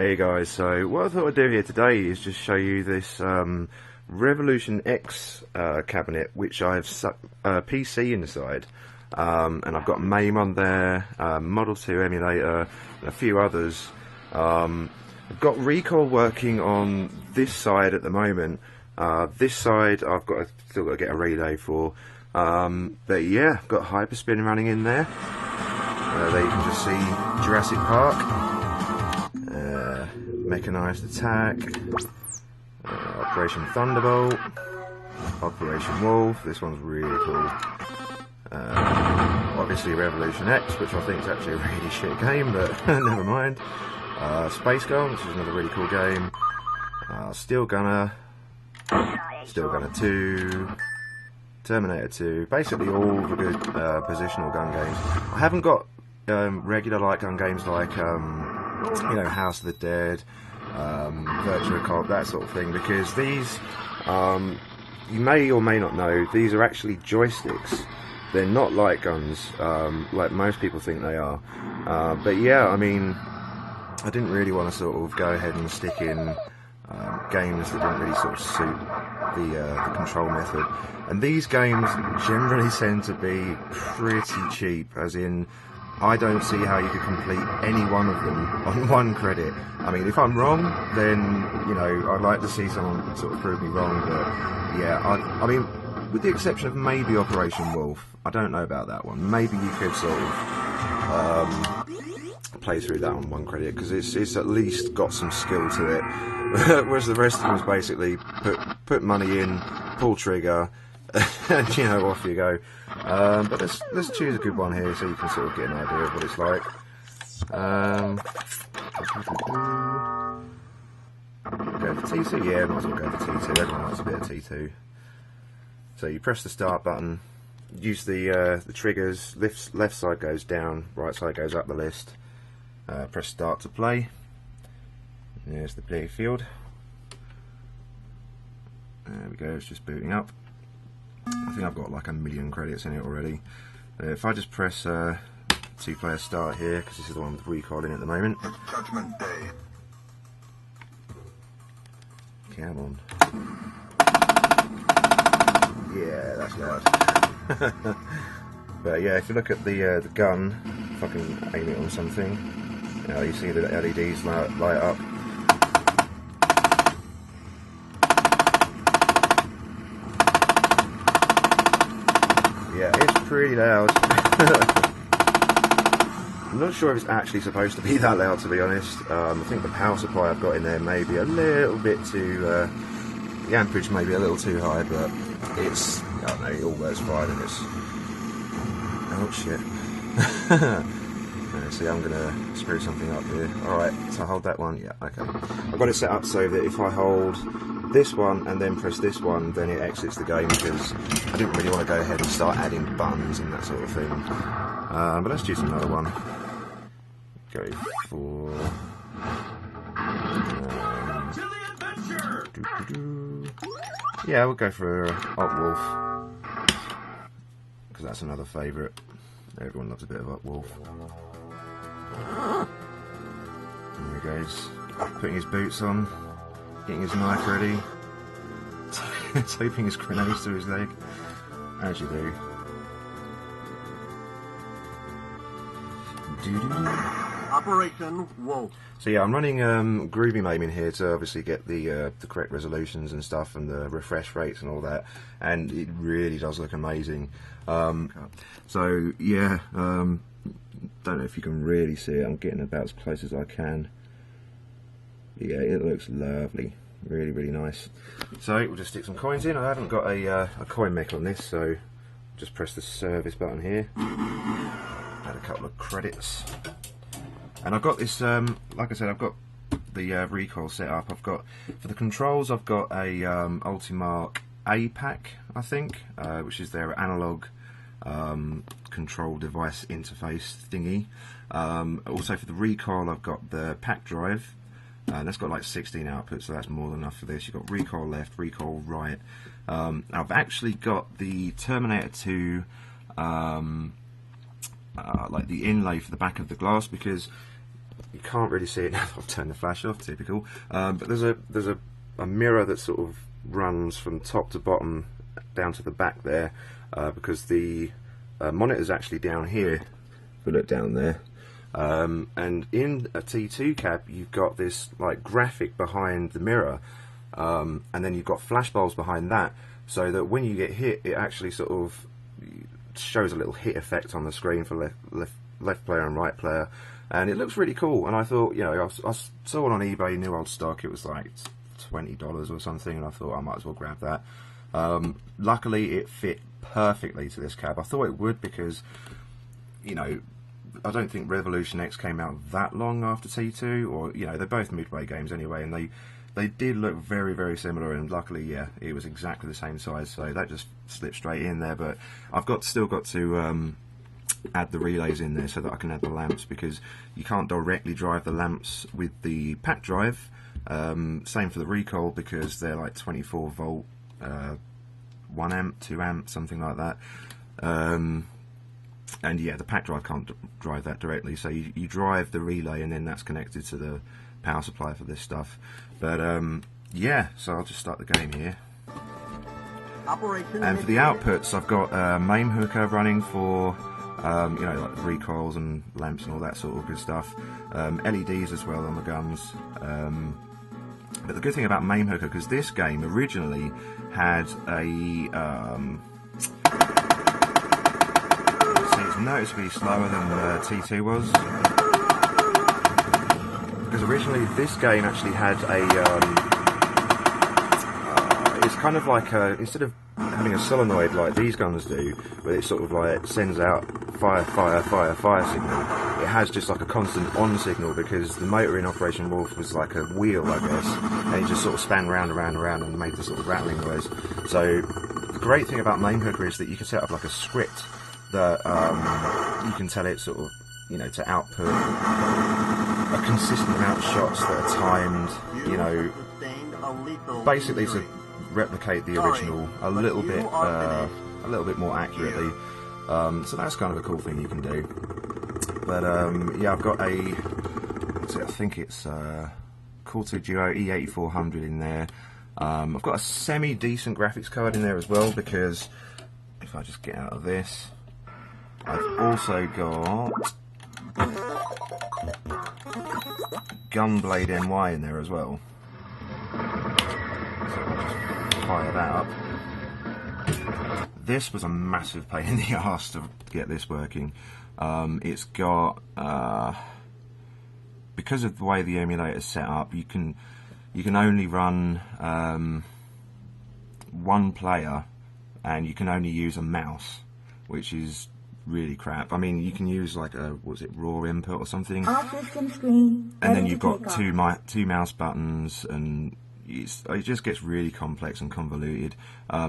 Hey guys, so what I thought I'd do here today is just show you this Revolution X cabinet, which I've stuck a PC inside, and I've got MAME on there, Model 2 emulator, and a few others. I've got Recall working on this side at the moment. This side I've still got to get a relay for, but yeah, I've got Hyperspin running in there. There you can just see Jurassic Park. Mechanized Attack, Operation Thunderbolt, Operation Wolf. This one's really cool. Obviously Revolution X, which I think is actually a really shit game, but never mind. Space Gun, which is another really cool game. Steel Gunner, Steel Gunner 2, Terminator 2. Basically all the good positional gun games. I haven't got regular light gun games like you know, House of the Dead, RetroRepair, that sort of thing, because these, you may or may not know, these are actually joysticks. They're not light guns, like most people think they are. But yeah, I mean, I didn't really want to sort of go ahead and stick in games that didn't really sort of suit the control method. And these games generally tend to be pretty cheap, as in, I don't see how you could complete any one of them on 1 credit. I mean, if I'm wrong, then, you know, I'd like to see someone sort of prove me wrong, but yeah, I mean, with the exception of maybe Operation Wolf, I don't know about that one. Maybe you could sort of play through that on 1 credit, because it's at least got some skill to it, whereas the rest of them is basically put money in, pull trigger, and, you know, off you go. But let's choose a good one here so you can sort of get an idea of what it's like. Go for T2? Yeah, might as well go for T2. Everyone likes a bit of T2. So you press the start button, use the triggers, left side goes down, right side goes up the list. Press start to play. There's the play field. There we go, it's just booting up. I think I've got like 1 million credits in it already. If I just press 2-player start here, because this is the one with Recall in at the moment. Judgment Day. Come on. Yeah, that's loud. But yeah, if you look at the gun, if I can aim it on something, you know, you see the LEDs light up. Yeah, it's pretty loud. I'm not sure if it's actually supposed to be that loud, to be honest. I think the power supply I've got in there may be a little bit too, the amperage may be a little too high, but it's, I don't know, it all works fine, and it's, oh shit. See, I'm going to screw something up here. Alright, so hold that one, yeah, okay. I've got it set up so that if I hold this one and then press this one, then it exits the game, because I didn't really want to go ahead and start adding buttons and that sort of thing. But let's choose another one. Go for yeah, we'll go for Op Wolf, because that's another favourite. Everyone loves a bit of Op Wolf. There he goes, putting his boots on, getting his knife ready, taping his grenades to his leg, as you do. Operation Wolf. So yeah, I'm running Groovy MAME in here to obviously get the correct resolutions and stuff, and the refresh rates and all that, and it really does look amazing. So yeah, don't know if you can really see it. I'm getting about as close as I can. Yeah, it looks lovely, really, really nice. So we'll just stick some coins in. I haven't got a coin mech on this, so just press the service button here. Add a couple of credits. And I've got this, like I said, I've got the Recall set up. I've got, for the controls, I've got a Ultimark a-pac, I think, which is their analog control device interface thingy. Also for the Recall, I've got the pack drive. That's got like 16 outputs, so that's more than enough for this. You've got Recall left, Recall right. I've actually got the Terminator 2, like the inlay for the back of the glass, because you can't really see it now. I've turned the flash off, typical. But there's a mirror that sort of runs from top to bottom down to the back there, because the monitor's actually down here. If we look down there, and in a T2 cab, you've got this like graphic behind the mirror, and then you've got flash bulbs behind that, so that when you get hit, it actually sort of shows a little hit effect on the screen for left player and right player, and it looks really cool. And I thought, you know, I saw it on eBay, new old stock. It was like $20 or something, and I thought I might as well grab that. Luckily, it fit perfectly to this cab. I thought it would, because, you know, I don't think Revolution X came out that long after T2, or, you know, they're both Midway games anyway, and they did look very, very similar, and luckily, yeah, it was exactly the same size, so that just slipped straight in there. But I've still got to add the relays in there so that I can add the lamps, because you can't directly drive the lamps with the pack drive. Same for the recoil, because they're like 24 volt, 1 amp, 2 amp, something like that. And yeah, the pack drive can't drive that directly, so you drive the relay, and then that's connected to the power supply for this stuff. But yeah, so I'll just start the game here. And for the outputs, I've got a MAME hooker running for you know, like recoils and lamps and all that sort of good stuff. LEDs as well on the guns. But the good thing about MAME hooker, because this game originally had a it's noticeably slower than T2 was, because originally this game actually had it's kind of like instead of having a solenoid like these guns do, where it sort of like sends out fire signal, it has just like a constant on signal, because the motor in Operation Wolf was like a wheel, I guess, and it just sort of span round and made this sort of rattling noise. So the great thing about MAME hooker is that you can set up like a script that you can tell it sort of, you know, to output a consistent amount of shots that are timed, you know, basically to replicate the original a little bit more accurately. So that's kind of a cool thing you can do. But yeah, I've got I think it's Corto Duo E8400 in there. I've got a semi-decent graphics card in there as well, because if I just get out of this, I've also got Gunblade NY in there as well. So I'll just fire that up. This was a massive pain in the arse to get this working. It's got, because of the way the emulator is set up, you can only run one player, and you can only use a mouse, which is really crap. I mean, you can use like a, what was it, raw input or something, and then you've got two mouse buttons, and it just gets really complex and convoluted.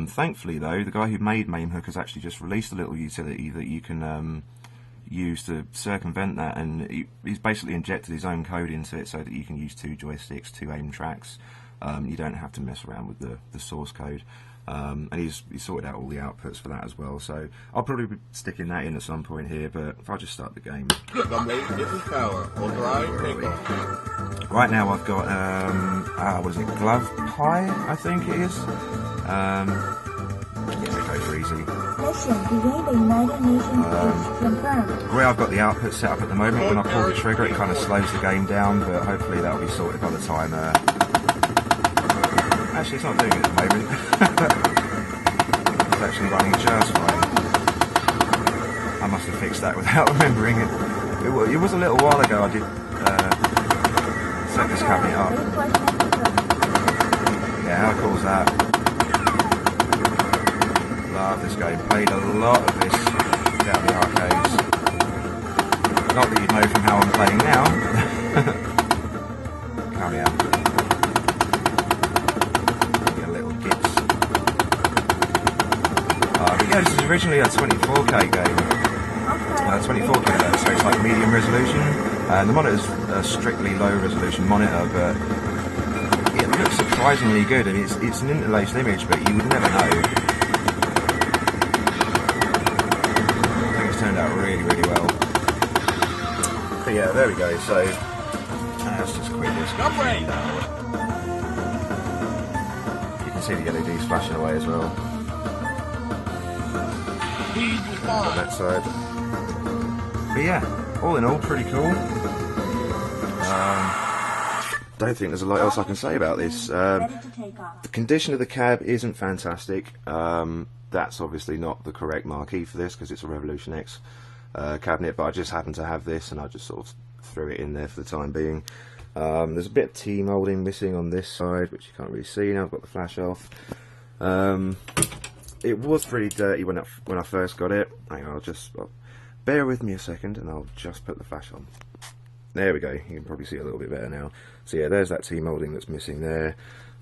Thankfully though, the guy who made MAME Hook has actually just released a little utility that you can use to circumvent that, and he's basically injected his own code into it so that you can use 2 joysticks, 2 aim tracks. You don't have to mess around with the source code. And he's sorted out all the outputs for that as well, so I'll probably be sticking that in at some point here. But if I just start the game. Right now I've got what is it, Glove Pie, I think it is. Yeah, it goes easy. The way I've got the output set up at the moment, when I pull the trigger it kind of slows the game down, but hopefully that'll be sorted by the time actually, it's not doing it at the moment. It's actually running just fine. I must have fixed that without remembering it. It was a little while ago I did set this cabinet up. Yeah, how cool is that? Love this game. Played a lot of this down the arcades. Not that you know from how I'm playing now. Carry on. Yeah, this is originally a 24K game, 24K, so it's like medium resolution, and the monitor's a strictly low resolution monitor, but it looks surprisingly good, and it's an interlaced image, but you would never know. I think it's turned out really, really well. But yeah, there we go, so let's just quit this. Upgrade. You can see the LEDs flashing away as well on that side. But yeah, all in all, pretty cool. Don't think there's a lot else I can say about this. The condition of the cab isn't fantastic. That's obviously not the correct marquee for this because it's a Revolution X cabinet, but I just happen to have this and I just sort of threw it in there for the time being. There's a bit of T-moulding missing on this side, which you can't really see now. I've got the flash off. It was pretty dirty when I first got it. Hang on, bear with me a second and I'll just put the flash on. There we go, you can probably see a little bit better now. So yeah, there's that T-moulding that's missing there.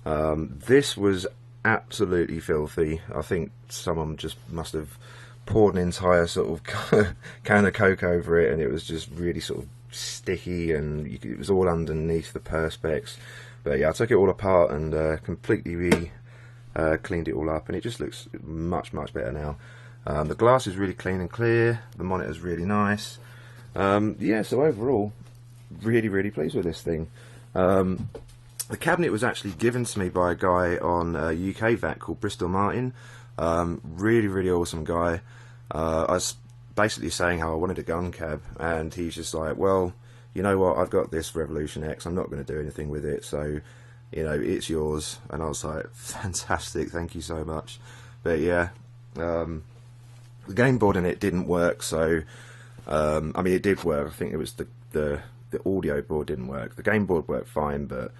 This was absolutely filthy. I think someone just must have poured an entire sort of can of Coke over it, and it was just really sort of sticky, and it was all underneath the perspex. But yeah, I took it all apart and completely cleaned it all up, and it just looks much better now. The glass is really clean and clear, the monitor's really nice. Yeah, so overall, really pleased with this thing. The cabinet was actually given to me by a guy on UK VAT called Bristol Martin. Really awesome guy. I was basically saying how I wanted a gun cab, and he's just like, well, you know what, I've got this Revolution X, I'm not going to do anything with it, so, you know, it's yours. And I was like, fantastic, thank you so much. But yeah, the game board in it didn't work, so, I mean, it did work. I think it was the audio board didn't work. The game board worked fine, but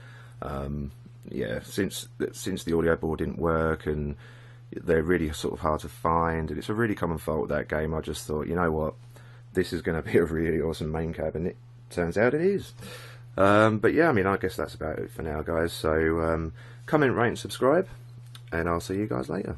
yeah, since the audio board didn't work, and they're really sort of hard to find, and it's a really common fault with that game, I just thought, you know what, this is going to be a really awesome MAME cab, and it turns out it is. But yeah, I mean, I guess that's about it for now, guys. So comment, rate and subscribe, and I'll see you guys later.